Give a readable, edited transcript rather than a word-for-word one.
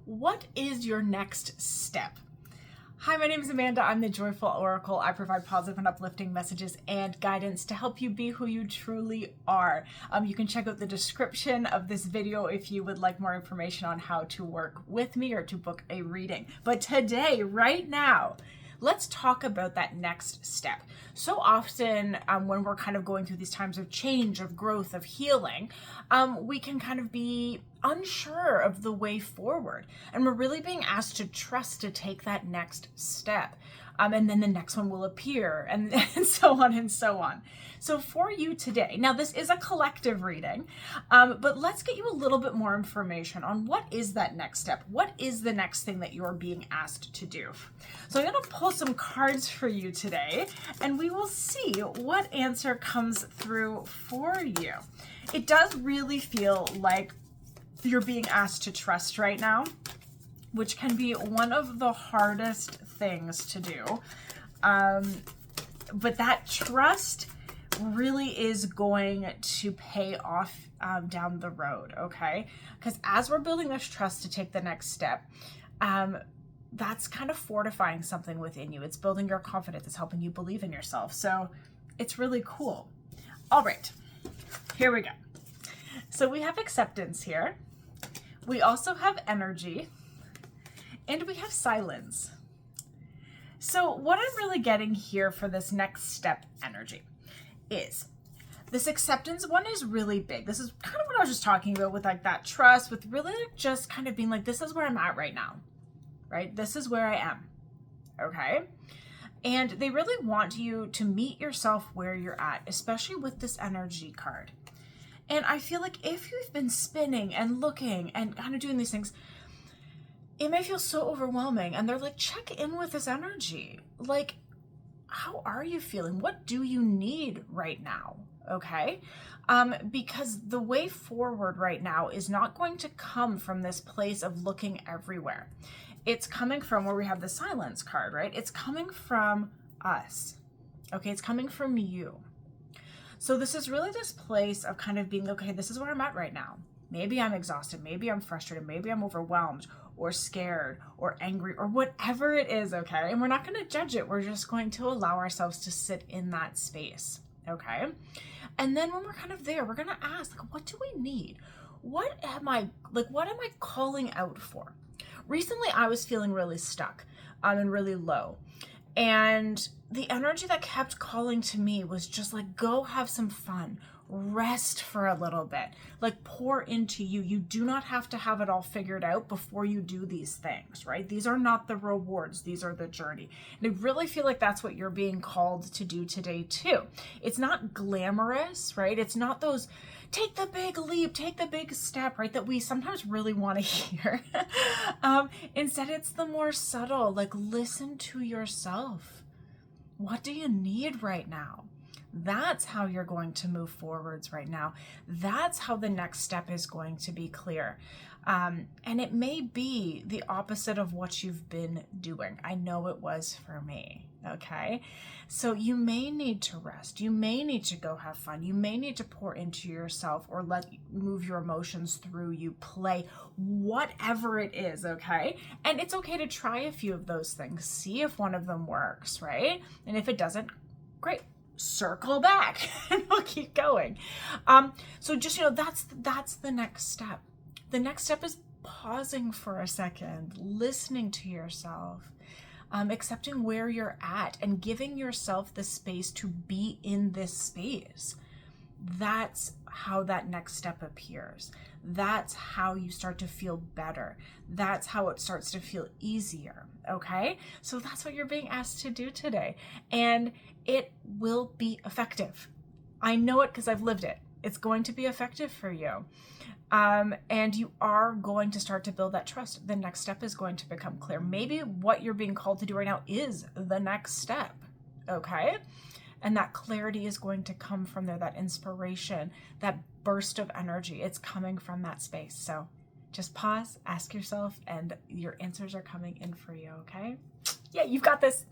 What is your next step? Hi, my name is Amanda. I'm the Joyful Oracle. I provide positive and uplifting messages and guidance to help you be who you truly are. You can check out the description of this video if you would like more information on how to work with me or to book a reading. But today, right now, let's talk about that next step. So often when we're kind of going through these times of change, of growth, of healing, we can kind of be unsure of the way forward. And we're really being asked to trust to take that next step. And then the next one will appear and so on and so on. So for you today, now this is a collective reading, but let's get you a little bit more information on what is that next step? What is the next thing that you're being asked to do? So I'm going to pull some cards for you today and we will see what answer comes through for you. It does really feel like you're being asked to trust right now, which can be one of the hardest things to do. But that trust really is going to pay off down the road, okay? Because as we're building this trust to take the next step, that's kind of fortifying something within you. It's building your confidence. It's helping you believe in yourself. So it's really cool. All right, here we go. So we have acceptance here. We also have energy. And we have silence. So what I'm really getting here for this next step energy is this acceptance one is really big. This is kind of what I was just talking about with like that trust, with really just kind of being like, this is where I'm at right now, right? This is where I am, okay? And they really want you to meet yourself where you're at, especially with this energy card. And I feel like if you've been spinning and looking and kind of doing these things, it may feel so overwhelming, and they're like, check in with this energy. Like, how are you feeling? What do you need right now? Okay? Because the way forward right now is not going to come from this place of looking everywhere. It's coming from where we have the silence card, right? It's coming from us. Okay? It's coming from you. So this is really this place of kind of being, okay, this is where I'm at right now. Maybe I'm exhausted. Maybe I'm frustrated. Maybe I'm overwhelmed or scared or angry or whatever it is, okay? And we're not going to judge it. We're just going to allow ourselves to sit in that space, okay? And then when we're kind of there, we're going to ask, like, what do we need? What am I calling out for? Recently, I was feeling really stuck and really low. And the energy that kept calling to me was just like, go have some fun. Rest for a little bit, like pour into you. You do not have to have it all figured out before you do these things, right? These are not the rewards. These are the journey. And I really feel like that's what you're being called to do today too. It's not glamorous, right? It's not those take the big leap, take the big step, right? That we sometimes really want to hear. Instead, it's the more subtle, like listen to yourself. What do you need right now? That's how you're going to move forwards right now. That's how the next step is going to be clear. And it may be the opposite of what you've been doing. I know it was for me, okay? So you may need to rest. You may need to go have fun. You may need to pour into yourself or move your emotions through you, play, whatever it is, okay? And it's okay to try a few of those things. See if one of them works, right? And if it doesn't, great. Circle back and we'll keep going. So just, that's the next step. The next step is pausing for a second, listening to yourself, accepting where you're at and giving yourself the space to be in this space. That's how that next step appears. That's how you start to feel better. That's how it starts to feel easier, okay? So that's what you're being asked to do today. And it will be effective. I know it because I've lived it. It's going to be effective for you. And you are going to start to build that trust. The next step is going to become clear. Maybe what you're being called to do right now is the next step, okay? And that clarity is going to come from there, that inspiration, that burst of energy. It's coming from that space. So just pause, ask yourself, and your answers are coming in for you, okay? Yeah, you've got this.